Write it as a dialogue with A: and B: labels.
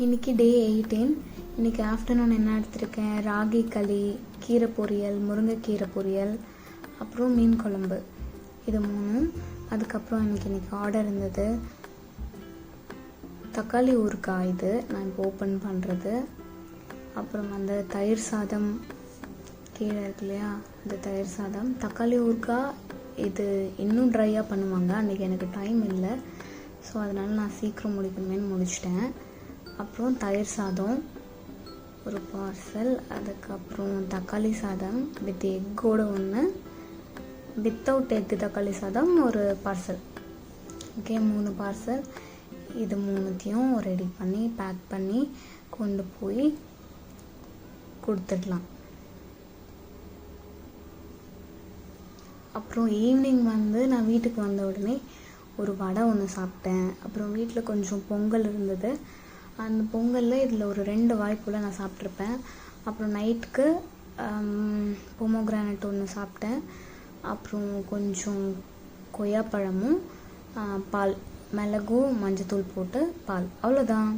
A: இன்றைக்கி டே 18. இன்றைக்கி ஆஃப்டர்நூன் என்ன எடுத்திருக்கேன், ராகி களி, கீரை பொரியல், முருங்கைக்கீரை பொரியல், அப்புறம் மீன் குழம்பு, இது 3. அதுக்கப்புறம் இன்றைக்கி ஆர்டர் இருந்தது தக்காளி ஊறுகாய், இது நான் இப்போ ஓப்பன் பண்ணுறது. அப்புறம் அந்த தயிர் சாதம் கீழே இருக்கு இல்லையா, இந்த தயிர் சாதம். தக்காளி ஊறுகாய் இது இன்னும் ட்ரையாக பண்ணுவாங்க, அன்றைக்கி எனக்கு டைம் இல்லை, ஸோ அதனால் நான் சீக்கிரம் முடிக்கணுமேனு முடிச்சிட்டேன். அப்புறம் தயிர் சாதம் ஒரு பார்சல், அதுக்கப்புறம் தக்காளி சாதம் வித் எக்கோடு ஒன்று, வித்தவுட் எக்கு தக்காளி சாதம் ஒரு பார்சல். Okay, 3 parcel. இது 3த்தையும் ரெடி பண்ணி பேக் பண்ணி கொண்டு போய் கொடுத்துடலாம். அப்புறம் ஈவினிங் நான் வீட்டுக்கு வந்த உடனே ஒரு வடை ஒன்று சாப்பிட்டேன். அப்புறம் வீட்டில் கொஞ்சம் பொங்கல் இருந்தது, அந்த பொங்கலில் இதில் ஒரு 2 வாய்ப்புல நான் சாப்பிட்ருப்பேன். அப்புறம் நைட்டுக்கு பொமோகிரானட் ஒன்று சாப்பிட்டேன். அப்புறம் கொஞ்சம் கொய்யாப்பழமும் பால், மிளகு மஞ்சத்தூள் போட்டு பால், அவ்வளோதான்.